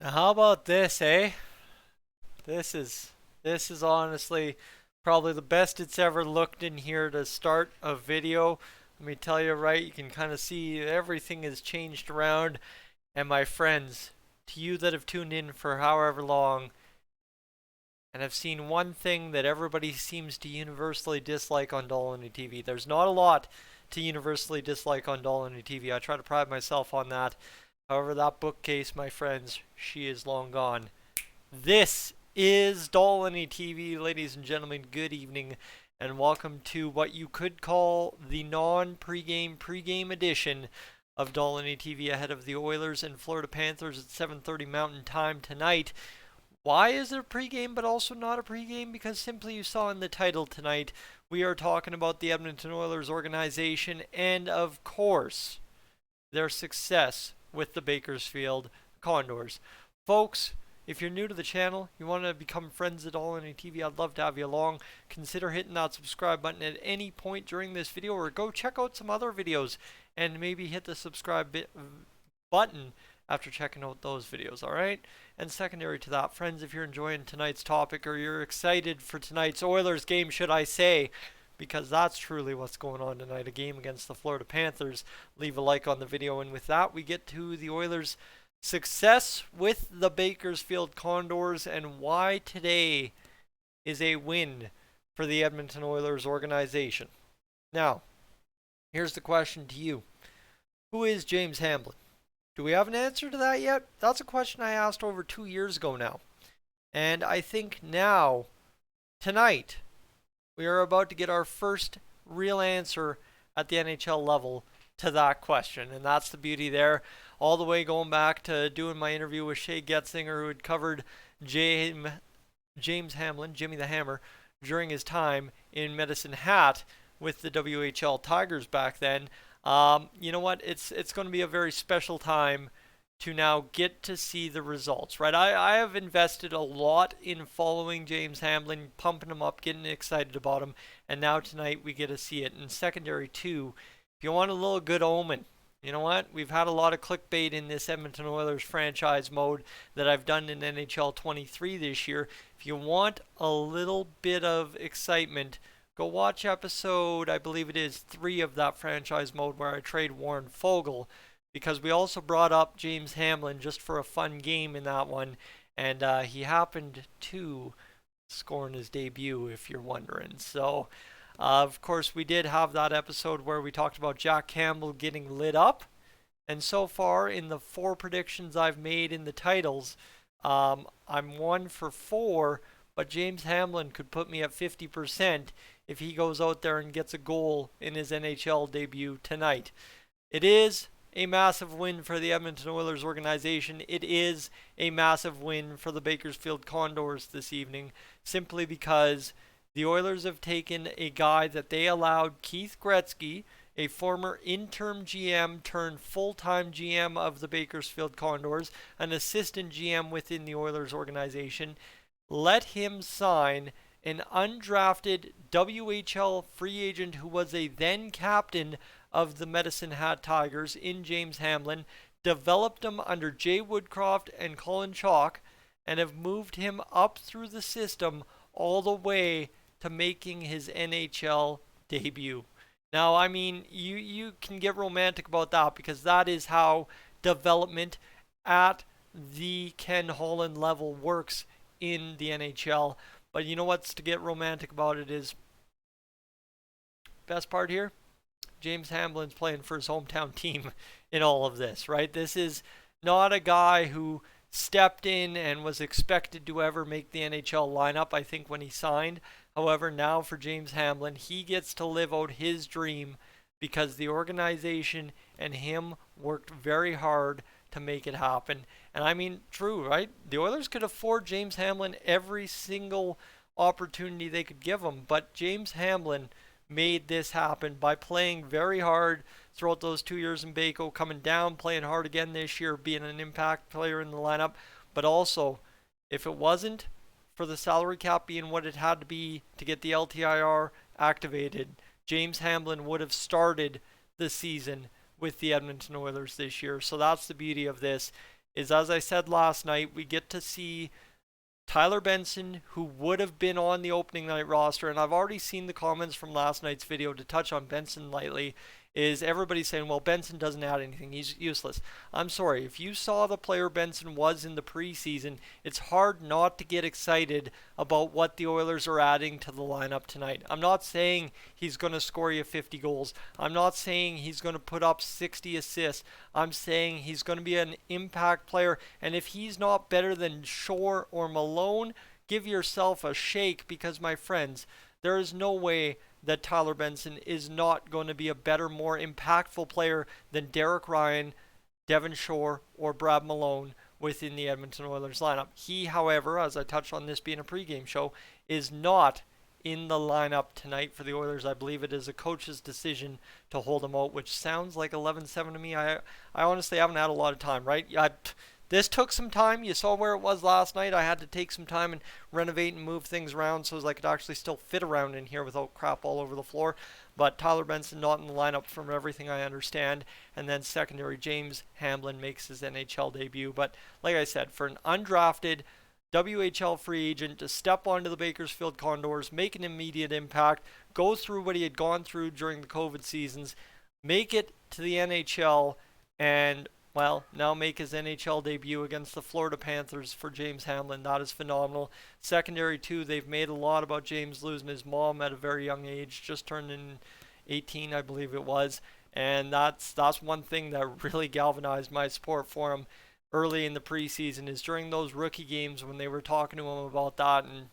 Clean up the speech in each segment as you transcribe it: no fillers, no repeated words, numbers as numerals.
Now, how about this, eh? This is this is honestly probably the best it's ever looked in here to start a video. Let me tell you, right? You can kind of see everything has changed around. And my friends, to you that have tuned in for however long and have seen one thing that everybody seems to universally dislike on Dollar TV. There's not a lot to universally dislike on Dollar TV. I try to pride myself on that. However, that bookcase, my friends, she is long gone. This is Dolany TV, ladies and gentlemen. Good evening, and welcome to what you could call the non-pregame edition of Dolany TV ahead of the Oilers and Florida Panthers at 7:30 Mountain Time tonight. Why is it a pregame but also not a pregame? Because simply you saw in the title tonight, we are talking about the Edmonton Oilers organization and, of course, their success with the Bakersfield Condors. Folks, if you're new to the channel, you want to become friends at All in TV, I'd love to have you along. Consider hitting that subscribe button at any point during this video, or go check out some other videos and maybe hit the subscribe button after checking out those videos, alright? And secondary to that, friends, if you're enjoying tonight's topic or you're excited for tonight's Oilers game, should I say, because that's truly what's going on tonight, a game against the Florida Panthers, leave a like on the video. And with that, we get to the Oilers' success with the Bakersfield Condors and why today is a win for the Edmonton Oilers organization. Now, here's the question to you. Who is James Hamblin? Do we have an answer to that yet? That's a question I asked over 2 years ago now. And I think now, tonight, we are about to get our first real answer at the NHL level to that question. And that's the beauty there. All the way going back to doing my interview with Shea Getzinger, who had covered James Hamblin, Jimmy the Hammer, during his time in Medicine Hat with the WHL Tigers back then. You know what? It's going to be a very special time to now get to see the results, right? I have invested a lot in following James Hamblin, pumping him up, getting excited about him, and now tonight we get to see it. And secondary too, if you want a little good omen, you know what? We've had a lot of clickbait in this Edmonton Oilers franchise mode that I've done in NHL 23 this year. If you want a little bit of excitement, go watch episode, I believe it is 3 of that franchise mode where I trade Warren Foegele, because we also brought up James Hamblin just for a fun game in that one, and he happened to score in his debut, if you're wondering. So, of course, we did have that episode where we talked about Jack Campbell getting lit up, and so far in the 4 predictions I've made in the titles, I'm 1 for 4, but James Hamblin could put me at 50% if he goes out there and gets a goal in his NHL debut tonight. It is a massive win for the Edmonton Oilers organization. It is a massive win for the Bakersfield Condors this evening, simply because the Oilers have taken a guy that they allowed, Keith Gretzky, a former interim GM turned full-time GM of the Bakersfield Condors, an assistant GM within the Oilers organization, let him sign an undrafted WHL free agent who was a then captain of the Medicine Hat Tigers in James Hamblin, developed him under Jay Woodcroft and Colin Chalk, and have moved him up through the system all the way to making his NHL debut. Now, I mean, you can get romantic about that because that is how development at the Ken Holland level works in the NHL. But you know what's to get romantic about it is, best part here, James Hamblin's playing for his hometown team in all of this, right? This is not a guy who stepped in and was expected to ever make the NHL lineup, I think, when he signed. However, now for James Hamblin, he gets to live out his dream because the organization and him worked very hard to make it happen. And I mean, true, right? The Oilers could afford James Hamblin every single opportunity they could give him, but James Hamblin made this happen by playing very hard throughout those 2 years in Baco, coming down, playing hard again this year, being an impact player in the lineup. But also, if it wasn't for the salary cap being what it had to be to get the LTIR activated, James Hamblin would have started the season with the Edmonton Oilers this year. So that's the beauty of this. is, as I said last night, we get to see Tyler Benson, who would have been on the opening night roster, and I've already seen the comments from last night's video to touch on Benson lightly, is everybody saying, well, Benson doesn't add anything. He's useless. I'm sorry. If you saw the player Benson was in the preseason, it's hard not to get excited about what the Oilers are adding to the lineup tonight. I'm not saying he's going to score you 50 goals. I'm not saying he's going to put up 60 assists. I'm saying he's going to be an impact player. And if he's not better than Shore or Malone, give yourself a shake, because, my friends, there is no way that Tyler Benson is not going to be a better, more impactful player than Derek Ryan, Devon Shore, or Brad Malone within the Edmonton Oilers lineup. He, however, as I touched on this being a pregame show, is not in the lineup tonight for the Oilers. I believe it is a coach's decision to hold him out, which sounds like 11-7 to me. I honestly haven't had a lot of time, right? This took some time. You saw where it was last night. I had to take some time and renovate and move things around so I could actually still fit around in here without crap all over the floor. But Tyler Benson not in the lineup from everything I understand. And then secondary, James Hamblin makes his NHL debut. But like I said, for an undrafted WHL free agent to step onto the Bakersfield Condors, make an immediate impact, go through what he had gone through during the COVID seasons, make it to the NHL, and well, now make his NHL debut against the Florida Panthers for James Hamblin. That is phenomenal. Secondary, too, they've made a lot about James losing his mom at a very young age, just turned in 18, I believe it was. And that's one thing that really galvanized my support for him early in the preseason, is during those rookie games when they were talking to him about that. And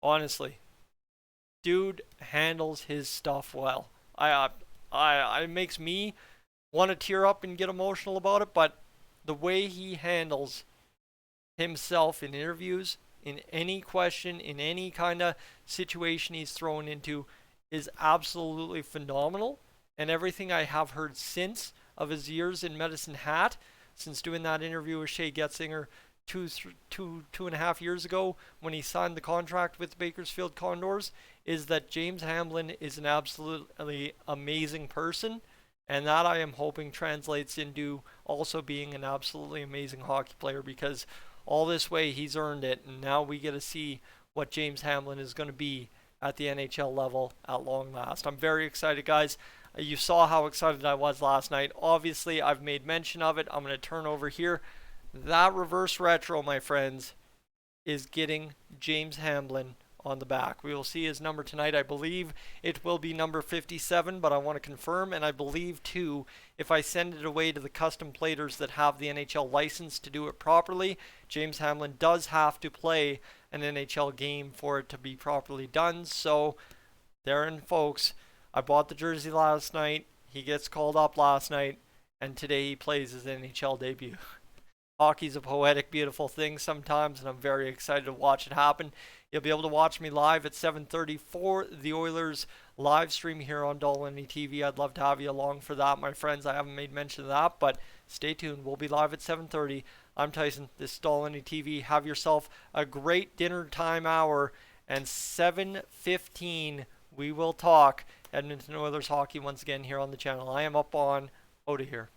honestly, dude handles his stuff well. It makes me want to tear up and get emotional about it, but the way he handles himself in interviews, in any question, in any kind of situation he's thrown into, is absolutely phenomenal. And everything I have heard since of his years in Medicine Hat, since doing that interview with Shea Getzinger two and a half years ago when he signed the contract with the Bakersfield Condors, is that James Hamblin is an absolutely amazing person. And that, I am hoping, translates into also being an absolutely amazing hockey player, because all this way he's earned it. And now we get to see what James Hamblin is going to be at the NHL level at long last. I'm very excited, guys. You saw how excited I was last night. Obviously, I've made mention of it. I'm going to turn over here. That reverse retro, my friends, is getting James Hamblin on the back. We will see his number tonight. I believe it will be number 57, but I want to confirm. And I believe, too, if I send it away to the custom platers that have the NHL license to do it properly, James Hamblin does have to play an NHL game for it to be properly done. So, therein, folks, I bought the jersey last night. He gets called up last night, and today he plays his NHL debut. Hockey's a poetic, beautiful thing sometimes, and I'm very excited to watch it happen. You'll be able to watch me live at 7:30 for the Oilers live stream here on Dolany TV. I'd love to have you along for that, my friends. I haven't made mention of that, but stay tuned. We'll be live at 7:30. I'm Tyson. This is Dolany TV. Have yourself a great dinner time hour, and 7:15 we will talk Edmonton Oilers hockey once again here on the channel. I am up on out of here.